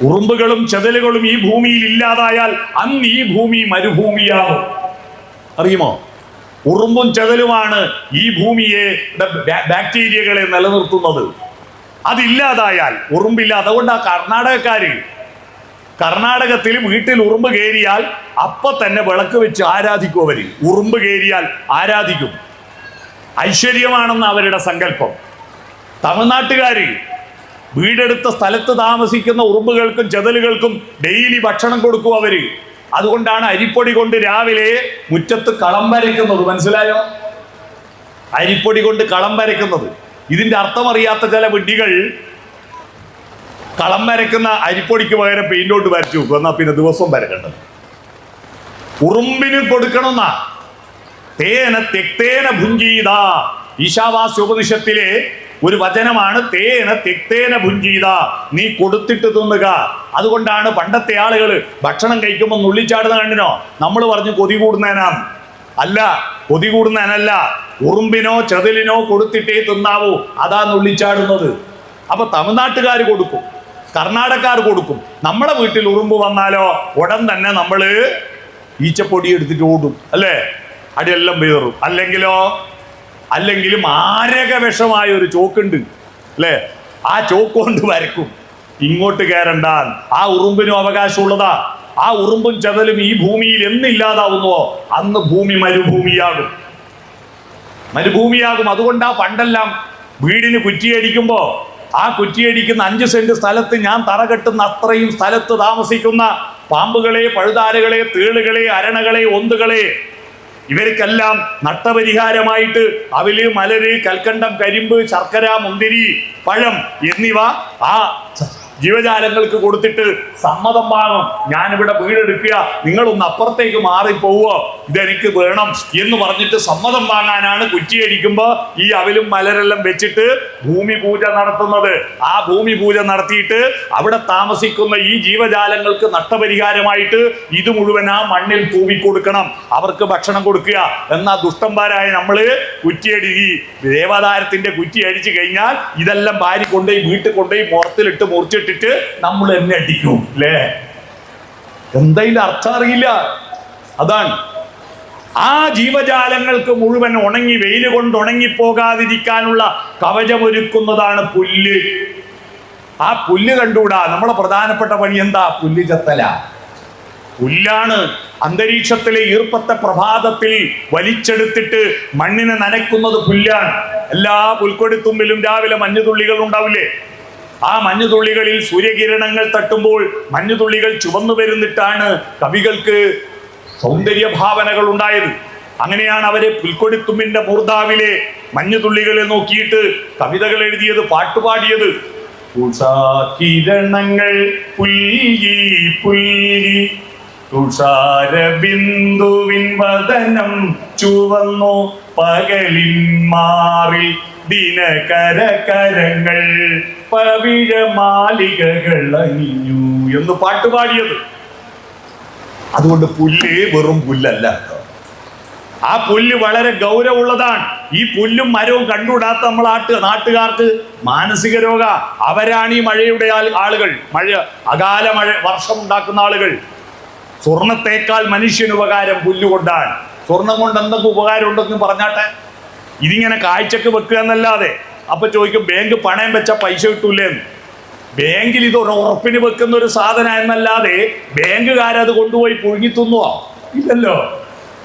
ഉറുമ്പുകളും ചെതലുകളും ഈ ഭൂമിയിൽ ഇല്ലാതായാൽ അന്ന് ഈ ഭൂമി മരുഭൂമിയാകും. അറിയുമോ? ഉറുമ്പും ചെതലുമാണ് ഈ ഭൂമിയെ ബാക്ടീരിയകളെ നിലനിർത്തുന്നത്. അതില്ലാതായാൽ ഉറുമ്പില്ല. അതുകൊണ്ട് ആ കർണാടകത്തിൽ വീട്ടിൽ ഉറുമ്പ് കയറിയാൽ അപ്പൊ തന്നെ വിളക്ക് വെച്ച് ആരാധിക്കും. അവര് ഉറുമ്പ് കയറിയാൽ ആരാധിക്കും. ഐശ്വര്യമാണെന്ന് അവരുടെ സങ്കല്പം. തമിഴ്നാട്ടുകാര് വീടെടുത്ത സ്ഥലത്ത് താമസിക്കുന്ന ഉറുമ്പുകൾക്കും ചെതലുകൾക്കും ഡെയിലി ഭക്ഷണം കൊടുക്കും അവര്. അതുകൊണ്ടാണ് അരിപ്പൊടി കൊണ്ട് രാവിലെ മുറ്റത്ത് കളം വരയ്ക്കുന്നത്. മനസ്സിലായോ? അരിപ്പൊടി കൊണ്ട് കളം വരയ്ക്കുന്നത്. ഇതിന്റെ അർത്ഥം അറിയാത്ത ചില വിഡ്ഢികൾ കളം വരയ്ക്കുന്ന അരിപ്പൊടിക്ക് പകരം പെയിന്റോട്ട് വരച്ചു വെക്കും. എന്നാ പിന്നെ ദിവസം വരക്കേണ്ടത്. ഉറുമ്പിന് കൊടുക്കണമെന്ന തേന തെക്തേന ഭുഞ്ചീത. ഈശാവാസ്യ ഉപനിഷത്തിലെ ഒരു വചനമാണ് തേന തെക്തേന ഭുഞ്ചീത. നീ കൊടുത്തിട്ട് തിന്നുക. അതുകൊണ്ടാണ് പണ്ടത്തെ ആളുകൾ ഭക്ഷണം കഴിക്കുമ്പോൾ നുള്ളിച്ചാടുന്ന കണ്ടിനോ? നമ്മൾ പറഞ്ഞു കൊതി കൂടുന്നതിനാണ്. അല്ല, കൊതി കൂടുന്നതിനല്ല. ഉറുമ്പിനോ ചെതലിനോ കൊടുത്തിട്ടേ തിന്നാവൂ. അതാ നുള്ളിച്ചാടുന്നത്. അപ്പൊ തമിഴ്നാട്ടുകാർ കൊടുക്കും, കർണാടകക്കാർ കൊടുക്കും. നമ്മളെ വീട്ടിൽ ഉറുമ്പ് വന്നാലോ ഉടൻ തന്നെ നമ്മള് ഈച്ചപ്പൊടി എടുത്തിട്ട് ഓടും. അല്ലേ? അടിയെല്ലാം പേറും. അല്ലെങ്കിൽ മാരക വിഷമായ ഒരു ചോക്കുണ്ട്, അല്ലേ? ആ ചോക്ക് കൊണ്ട് വരക്കും. ഇങ്ങോട്ട് കയറണ്ടാൻ. ആ ഉറുമ്പിനും അവകാശമുള്ളതാ. ആ ഉറുമ്പും ചെതലും ഈ ഭൂമിയിൽ എന്നില്ലാതാവുന്നുവോ അന്ന് ഭൂമി മരുഭൂമിയാകും. അതുകൊണ്ടാ പണ്ടെല്ലാം വീടിന് കുറ്റിയടിക്കുമ്പോ ആ കുറ്റിയടിക്കുന്ന 5 സെന്റ് സ്ഥലത്ത് ഞാൻ തറ കെട്ടുന്ന അത്രയും സ്ഥലത്ത് താമസിക്കുന്ന പാമ്പുകളെ, പഴുതാരകളെ, തേളുകളെ, അരണകളെ, ഒന്തുകളെ, ഇവർക്കെല്ലാം നഷ്ടപരിഹാരമായിട്ട് അവല്, മലര്, കൽക്കണ്ടം, കരിമ്പ്, ശർക്കര, മുന്തിരി, പഴം എന്നിവ ആ ജീവജാലങ്ങൾക്ക് കൊടുത്തിട്ട് സമ്മതം വാങ്ങും. ഞാനിവിടെ വീടെടുക്കുക, നിങ്ങളൊന്ന് അപ്പുറത്തേക്ക് മാറിപ്പോവോ, ഇതെനിക്ക് വേണം എന്ന് പറഞ്ഞിട്ട് സമ്മതം വാങ്ങാനാണ് കുറ്റിയടിക്കുമ്പോ ഈ അവലും മലരെല്ലാം വെച്ചിട്ട് ഭൂമി പൂജ നടത്തുന്നത്. ആ ഭൂമി പൂജ നടത്തിയിട്ട് അവിടെ താമസിക്കുന്ന ഈ ജീവജാലങ്ങൾക്ക് നഷ്ടപരിഹാരമായിട്ട് ഇത് മുഴുവൻ ആ മണ്ണിൽ തൂവിക്കൊടുക്കണം, അവർക്ക് ഭക്ഷണം കൊടുക്കുക. എന്നാ ദുഷ്ടന്മാരായ നമ്മള് കുറ്റിയടിക്കി ദേവതാരത്തിന്റെ കുറ്റി അടിച്ചു കഴിഞ്ഞാൽ ഇതെല്ലാം ഭാര്യ കൊണ്ടുപോയി വീട്ടിൽ കൊണ്ടുപോയി മുറത്തിലിട്ട് മുറിച്ചിട്ട് നമ്മൾ എന്നെ അടിക്കും. അല്ലേ? എന്തായാലും അർത്ഥം അറിയില്ല. അതാണ് ആ ജീവജാലങ്ങൾക്ക് മുഴുവൻ ഉണങ്ങി വെയില് കൊണ്ട് ഉണങ്ങിപ്പോകാതിരിക്കാനുള്ള കവചമൊരുക്കുന്നതാണ് പുല്ല്. ആ പുല്ല് കണ്ടുകൂടാ. നമ്മളെ പ്രധാനപ്പെട്ട പണി എന്താ? പുല്ല് ചെത്തല. പുല്ലാണ് അന്തരീക്ഷത്തിലെ ഈർപ്പത്തെ പ്രഭാതത്തിൽ വലിച്ചെടുത്തിട്ട് മണ്ണിനെ നനയ്ക്കുന്നത് പുല്ലാണ്. എല്ലാ പുൽക്കൊടിത്തുമ്പിലും രാവിലെ മഞ്ഞുതുള്ളികൾ ഉണ്ടാവില്ലേ? ആ മഞ്ഞുതുള്ളികളിൽ സൂര്യകിരണങ്ങൾ തട്ടുമ്പോൾ മഞ്ഞുതുള്ളികൾ ചുവന്നു വരുന്നിട്ടാണ് കവികൾക്ക് സൗന്ദര്യ ഭാവനകൾ ഉണ്ടായത്. അങ്ങനെയാണ് അവരെ പുൽക്കൊടിത്തുമ്പിന്റെ മൂർധാവിലെ മഞ്ഞുതുള്ളികളെ നോക്കിയിട്ട് കവിതകൾ എഴുതിയത്, പാട്ടുപാടിയത്. ഉഷാകിരണങ്ങൾ പുൽകി പുൽകി തുഷാരബിന്ദുവിൻ വദനം ചുവന്നു പകലിൻ മാറിൽ ദിനകരകരങ്ങൾ പവിഴമാലികകൾ അണിഞ്ഞു എന്ന് പാട്ടുപാടിയത്. അതുകൊണ്ട് പുല്ല് വെറും പുല്ലല്ല. ആ പുല്ല് വളരെ ഗൗരവമുള്ളതാണ്. ഈ പുല്ലും മരവും കണ്ടുകൂടാത്ത നമ്മൾ നാട്ടുകാർക്ക് മാനസിക രോഗ. അവരാണ് ഈ മഴയുടെ ആളുകൾ. അകാല മഴ വർഷം ഉണ്ടാക്കുന്ന ആളുകൾ. സ്വർണത്തേക്കാൾ മനുഷ്യന് ഉപകാരം പുല്ലുകൊണ്ടാണ്. സ്വർണം കൊണ്ട് എന്തൊക്കെ ഉപകാരം ഉണ്ടെന്ന് പറഞ്ഞാട്ടെ. ഇതിങ്ങനെ കാഴ്ചക്ക് വെക്കുക എന്നല്ലാതെ. അപ്പൊ ചോദിക്കും, ബാങ്ക് പണയം വെച്ച പൈസ കിട്ടൂലേന്ന്. ബാങ്കിൽ ഇത് ഒരു ഉറപ്പിന് വെക്കുന്ന ഒരു സാധനം എന്നല്ലാതെ ബാങ്കുകാരത് കൊണ്ടുപോയി പുഴുങ്ങി തിന്നുവോ? ഇല്ലല്ലോ.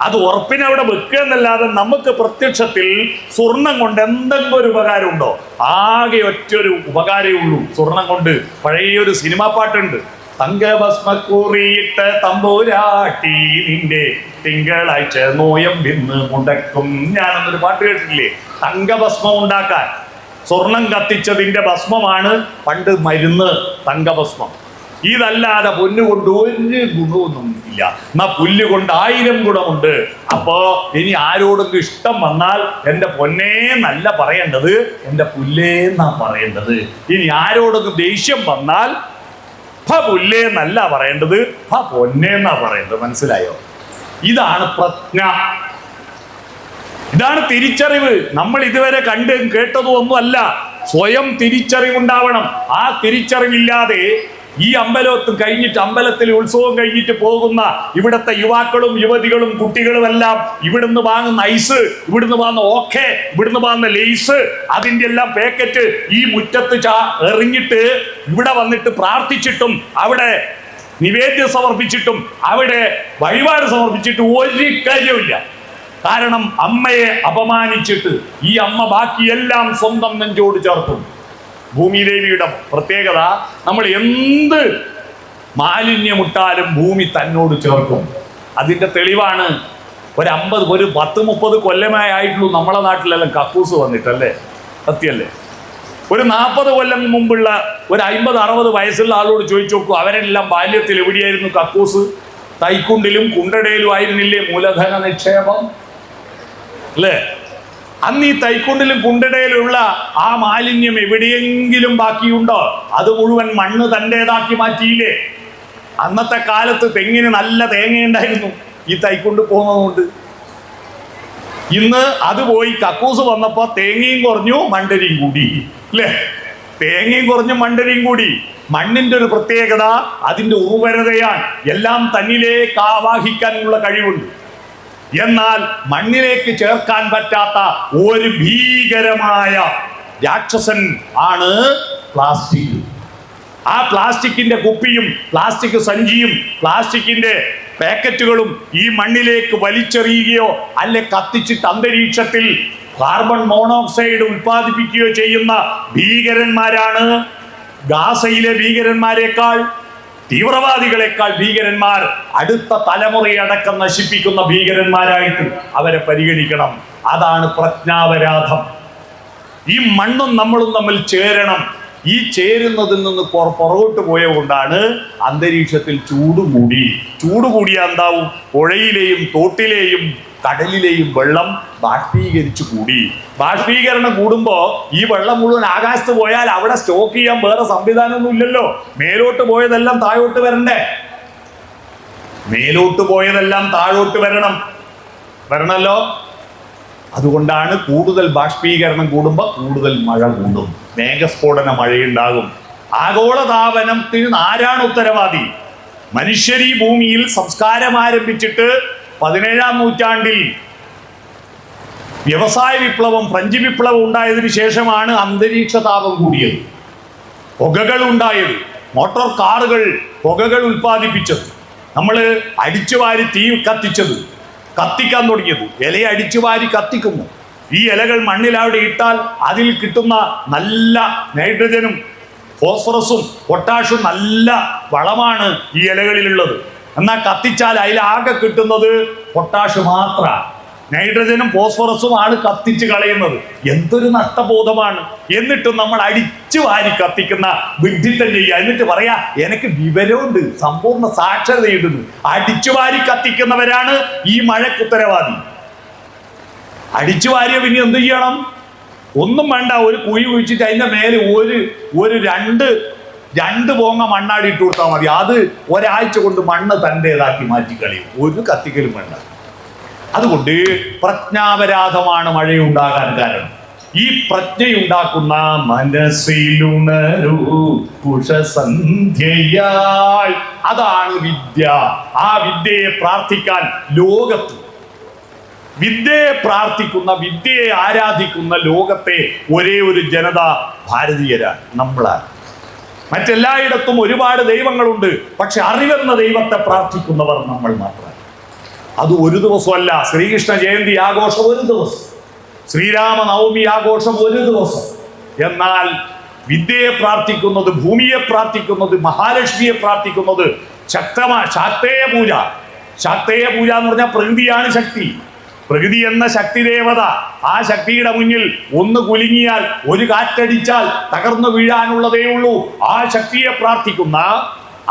അത് ഉറപ്പിന് അവിടെ വെക്കുക എന്നല്ലാതെ നമുക്ക് പ്രത്യക്ഷത്തിൽ സ്വർണം കൊണ്ട് എന്തെങ്കിലും ഒരു ഉപകാരം ഉണ്ടോ? ആകെ ഒറ്റൊരു ഉപകാരമേ ഉള്ളൂ സ്വർണം കൊണ്ട്. പഴയൊരു സിനിമാ പാട്ടുണ്ട്, തങ്കഭസ്മക്കുറിയിട്ട തമ്പുരാട്ടി നിന്റെ തിങ്കളാഴ്ച നോയം വിന്ന് മുടക്കും. ഞാനെന്നൊരു പാട്ട് കേട്ടിട്ടില്ലേ? തങ്കഭസ്മം ഉണ്ടാക്കാൻ സ്വർണം കത്തിച്ചതിന്റെ ഭസ്മമാണ് പണ്ട് മരുന്ന്, തങ്കഭസ്മം. ഇതല്ലാതെ പൊന്നുകൊണ്ട് ഒരു ഗുണമൊന്നും ഇല്ല. എന്നാ പുല്ല് കൊണ്ട് 1000 ഗുണമുണ്ട്. അപ്പോ ഇനി ആരോടൊക്കെ ഇഷ്ടം വന്നാൽ എന്റെ പൊന്നേ എന്നല്ല പറയേണ്ടത്, എന്റെ പുല്ലേ എന്നാ പറയേണ്ടത്. ഇനി ആരോടൊക്കെ ദേഷ്യം വന്നാൽ പുല്ലേ എന്നല്ല പറയേണ്ടത്, പൊന്നേ എന്നാ പറയേണ്ടത്. മനസ്സിലായോ? ഇതാണ് പ്രജ്ഞ, ഇതാണ് തിരിച്ചറിവ്. നമ്മൾ ഇതുവരെ കേട്ടതും ഒന്നുമല്ല. സ്വയം തിരിച്ചറിവുണ്ടാവണം. ആ തിരിച്ചറിവില്ലാതെ ഈ അമ്പലത്തും കഴിഞ്ഞിട്ട് അമ്പലത്തിൽ ഉത്സവം കഴിഞ്ഞിട്ട് പോകുന്ന ഇവിടുത്തെ യുവാക്കളും യുവതികളും കുട്ടികളും എല്ലാം ഇവിടുന്ന് വാങ്ങുന്ന ഐസ്, ഇവിടുന്ന് വാങ്ങുന്ന ഓക്കെ, ഇവിടുന്ന് വാങ്ങുന്ന ലേസ്, അതിൻ്റെ എല്ലാം പാക്കറ്റ് ഈ മുറ്റത്ത് എറിഞ്ഞിട്ട് ഇവിടെ വന്നിട്ട് പ്രാർത്ഥിച്ചിട്ടും അവിടെ നിവേദ്യം സമർപ്പിച്ചിട്ടും അവിടെ വഴിപാട് സമർപ്പിച്ചിട്ട് ഒരു കാര്യമില്ല. കാരണം അമ്മയെ അപമാനിച്ചിട്ട് ഈ അമ്മ ബാക്കിയെല്ലാം സ്വന്തം നെഞ്ചോട് ചേർക്കും. ഭൂമിദേവിയുടെ പ്രത്യേകത, നമ്മൾ എന്ത് മാലിന്യമിട്ടാലും ഭൂമി തന്നോട് ചേർക്കും. അതിൻ്റെ തെളിവാണ് ഒരു 10-30 കൊല്ലമായിട്ടുള്ളൂ നമ്മളെ നാട്ടിലെല്ലാം കക്കൂസ് വന്നിട്ടല്ലേ, സത്യല്ലേ? ഒരു 40 കൊല്ലം മുമ്പുള്ള ഒരു 50-60 വയസ്സുള്ള ആളോട് ചോദിച്ചു നോക്കൂ, അവരെല്ലാം ബാല്യത്തിൽ എവിടെയായിരുന്നു കക്കൂസ്? തൈക്കുണ്ടിലും കുണ്ടടയിലും ആയിരുന്നില്ലേ മൂലധന നിക്ഷേപം, അല്ലേ? അന്ന് ഈ തൈക്കുണ്ടിലും കുണ്ടടയിലുള്ള ആ മാലിന്യം എവിടെയെങ്കിലും ബാക്കിയുണ്ടോ? അത് മുഴുവൻ മണ്ണ് തൻ്റെതാക്കി മാറ്റിയില്ലേ? അന്നത്തെ കാലത്ത് തെങ്ങിന് നല്ല തേങ്ങയുണ്ടായിരുന്നു ഈ തൈക്കുണ്ട് പോകുന്നതുകൊണ്ട്. ഇന്ന് അത് പോയി കക്കൂസ് വന്നപ്പോൾ തേങ്ങയും കുറഞ്ഞു മണ്ടരിയും കൂടി, അല്ലേ? തേങ്ങയും കുറഞ്ഞു മണ്ടരിയും കൂടി. മണ്ണിന്റെ ഒരു പ്രത്യേകത അതിൻ്റെ ഉർവരതയാണ്. എല്ലാം തന്നിലേക്ക് ആവാഹിക്കാനുള്ള കഴിവുണ്ട്. എന്നാൽ മണ്ണിലേക്ക് ചേർക്കാൻ പറ്റാത്ത ഒരു ഭീകരമായ രാക്ഷസൻ ആണ് പ്ലാസ്റ്റിക്. ആ പ്ലാസ്റ്റിക്കിന്റെ കുപ്പിയും പ്ലാസ്റ്റിക് സഞ്ചിയും പ്ലാസ്റ്റിക്കിന്റെ പാക്കറ്റുകളും ഈ മണ്ണിലേക്ക് വലിച്ചെറിയുകയോ അല്ലെ കത്തിച്ചിട്ട് അന്തരീക്ഷത്തിൽ കാർബൺ മോണോക്സൈഡ് ഉൽപ്പാദിപ്പിക്കുകയോ ചെയ്യുന്ന ഭീകരന്മാരാണ് ഗാസയിലെ ഭീകരന്മാരെക്കാൾ, തീവ്രവാദികളെക്കാൾ ഭീകരന്മാർ. അടുത്ത തലമുറയെ അടക്കം നശിപ്പിക്കുന്ന ഭീകരന്മാരായിട്ട് അവരെ പരിഗണിക്കണം. അതാണ് പ്രജ്ഞാപരാധം. ഈ മണ്ണും നമ്മളും തമ്മിൽ ചേരണം. ഈ ചേരുന്നതിൽ നിന്ന് പുറകോട്ട് പോയ കൊണ്ടാണ് അന്തരീക്ഷത്തിൽ ചൂട് കൂടിയാൽ എന്താവും? പുഴയിലെയും തോട്ടിലെയും കടലിലെയും വെള്ളം ബാഷ്പീകരിച്ചു കൂടി. ബാഷ്പീകരണം കൂടുമ്പോൾ ഈ വെള്ളം മുഴുവൻ ആകാശത്ത് പോയാൽ അവിടെ സ്റ്റോക്ക് ചെയ്യാൻ വേറെ സംവിധാനമൊന്നും ഇല്ലല്ലോ. മേലോട്ട് പോയതെല്ലാം താഴോട്ട് വരണ്ടേ? മേലോട്ട് പോയതെല്ലാം താഴോട്ട് വരണമല്ലോ. അതുകൊണ്ടാണ് കൂടുതൽ ബാഷ്പീകരണം കൂടുമ്പോൾ കൂടുതൽ മഴ കൂടും, മേഘസ്ഫോടന മഴയുണ്ടാകും. ആഗോളതാപനത്തിന് ആരാണ് ഉത്തരവാദി? മനുഷ്യർ ഈ ഭൂമിയിൽ സംസ്കാരം ആരംഭിച്ചിട്ട് 17-ാം നൂറ്റാണ്ടിൽ വ്യവസായ വിപ്ലവം, ഫ്രഞ്ച് വിപ്ലവം ഉണ്ടായതിനു ശേഷമാണ് അന്തരീക്ഷ താപം കൂടിയത്, പുകകൾ ഉണ്ടായത്, മോട്ടോർ കാറുകൾ പുകകൾ ഉൽപ്പാദിപ്പിച്ചത്, നമ്മൾ അടിച്ചുവാരി തീ കത്തിക്കാൻ തുടങ്ങിയത്. ഇലയെ അടിച്ചുവാരി കത്തിക്കുന്നു. ഈ ഇലകൾ മണ്ണിൽ അവിടെ ഇട്ടാൽ അതിൽ കിട്ടുന്ന നല്ല നൈട്രജനും ഫോസ്ഫറസും പൊട്ടാഷും നല്ല വളമാണ് ഈ ഇലകളിലുള്ളത്. എന്നാൽ കത്തിച്ചാൽ അതിലാകെ കിട്ടുന്നത് പൊട്ടാഷ് മാത്രമാണ്. നൈട്രജനും ഫോസ്ഫറസും ആണ് കത്തിച്ച് കളയുന്നത്. എന്തൊരു നഷ്ടബോധമാണ്. എന്നിട്ടും നമ്മൾ അടിച്ചു വാരി കത്തിക്കുന്ന വിഡ്ഢിത്തം ചെയ്യുക. എന്നിട്ട് പറയാ എനിക്ക് വിവരമുണ്ട്, സമ്പൂർണ്ണ സാക്ഷരതയുണ്ടെന്ന്. അടിച്ചു വാരി കത്തിക്കുന്നവരാണ് ഈ മഴക്കുത്തരവാദി. അടിച്ചു വാരിയ പിന്നെ എന്ത് ചെയ്യണം? ഒന്നും വേണ്ട, ഒരു കുഴി കുഴിച്ചിട്ട് അതിൻ്റെ മേലെ ഒരു രണ്ട് പോങ്ങ മണ്ണാടി ഇട്ട് കൊടുത്താൽ മതി. അത് ഒരാഴ്ച കൊണ്ട് മണ്ണ് തൻ്റെതാക്കി മാറ്റിക്കളയും. ഒരു കത്തിക്കലും വേണ്ട. അതുകൊണ്ട് പ്രജ്ഞാപരാധമാണ് മഴയുണ്ടാകാൻ കാരണം. ഈ പ്രജ്ഞയുണ്ടാക്കുന്ന മനസ്സിലുണരൂ ഉഷസന്ധ്യയായി, അതാണ് വിദ്യ. ആ വിദ്യയെ പ്രാർത്ഥിക്കാൻ ലോകത്ത്, വിദ്യയെ പ്രാർത്ഥിക്കുന്ന, വിദ്യയെ ആരാധിക്കുന്ന ലോകത്തെ ഒരേ ഒരു ജനത ഭാരതീയരാണ്, നമ്മളാണ്. മറ്റെല്ലായിടത്തും ഒരുപാട് ദൈവങ്ങളുണ്ട്. പക്ഷെ അറിവെന്ന ദൈവത്തെ പ്രാർത്ഥിക്കുന്നവർ നമ്മൾ മാത്രമാണ്. അത് ഒരു ദിവസമല്ല. ശ്രീകൃഷ്ണ ജയന്തി ആഘോഷം ഒരു ദിവസം, ശ്രീരാമനവമി ആഘോഷം ഒരു ദിവസം. എന്നാൽ വിദ്യയെ പ്രാർത്ഥിക്കുന്നത്, ഭൂമിയെ പ്രാർത്ഥിക്കുന്നത്, മഹാലക്ഷ്മിയെ പ്രാർത്ഥിക്കുന്നത് ശാക്തേയ പൂജ. ശാക്തേയ പൂജ എന്ന് പറഞ്ഞാൽ പ്രകൃതിയാണ് ശക്തി. പ്രകൃതി എന്ന ശക്തി ദേവത, ആ ശക്തിയുടെ മുന്നിൽ ഒന്ന് കുലുങ്ങിയാൽ, ഒരു കാറ്റടിച്ചാൽ തകർന്നു വീഴാനുള്ളതേ ഉള്ളൂ. ആ ശക്തിയെ പ്രാർത്ഥിക്കുന്ന,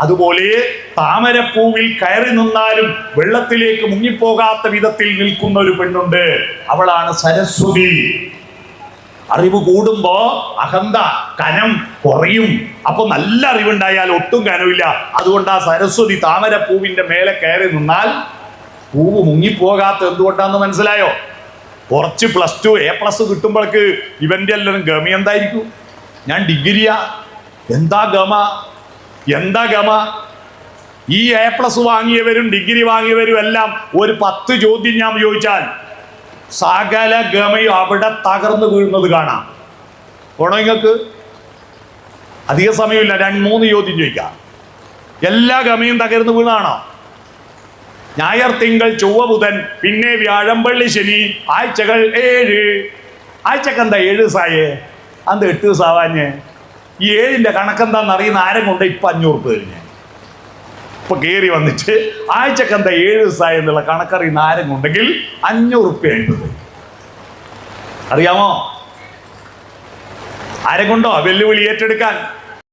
അതുപോലെ താമരപ്പൂവിൽ കയറി നിന്നാലും വെള്ളത്തിലേക്ക് മുങ്ങിപ്പോകാത്ത വിധത്തിൽ നിൽക്കുന്ന ഒരു പെണ്ണുണ്ട്. അവളാണ് സരസ്വതി. അറിവ് കൂടുമ്പോ അഹന്ത, കനം കുറയും. അപ്പൊ നല്ല അറിവുണ്ടായാൽ ഒട്ടും കനമില്ല. അതുകൊണ്ട് ആ സരസ്വതി താമരപ്പൂവിന്റെ മേലെ കയറി നിന്നാൽ പൂവ് മുങ്ങിപ്പോകാത്ത എന്തുകൊണ്ടാന്ന് മനസ്സിലായോ? കുറച്ച് +2 A+ കിട്ടുമ്പോഴേക്ക് ഇവന്റെ എല്ലാവരും ഗമ എന്തായിരിക്കും? ഞാൻ ഡിഗ്രിയാ, എന്താ ഗമ? എന്താ ഗമ? ഈ A+ വാങ്ങിയവരും ഡിഗ്രി വാങ്ങിയവരും എല്ലാം ഒരു 10 ചോദ്യം ഞാൻ ചോദിച്ചാൽ സകല ഗമയും അവിടെ തകർന്നു വീഴുന്നത് കാണാം. പോണോ നിങ്ങൾക്ക്? അധിക സമയമില്ല, 2-3 ചോദ്യം ചോദിക്കാം. എല്ലാ ഗമയും തകർന്നു വീണാണോ? ഞായർ തിങ്കൾ ചൊവ്വ ബുധൻ പിന്നെ വ്യാഴം വെള്ളി ശനി, ആഴ്ചകൾ 7. ആഴ്ചക്ക് എന്താ 7 സായേ? അത് 8 ദിവസമാവാഞ്ഞ്. ഈ 7ന്റെ കണക്കെന്താന്ന് അറിയുന്ന ആരും കൊണ്ട് ഇപ്പം 500 രൂപ കഴിഞ്ഞ് ഇപ്പൊ കയറി വന്നിട്ട് ആഴ്ചക്ക് എന്താ 7 ദിവസമായി എന്നുള്ള കണക്കറിയുന്ന ആരും ഉണ്ടെങ്കിൽ 500 രൂപ ആയിട്ടുണ്ട്. അറിയാമോ? ആരെ കൊണ്ടോ വെല്ലുവിളി ഏറ്റെടുക്കാൻ?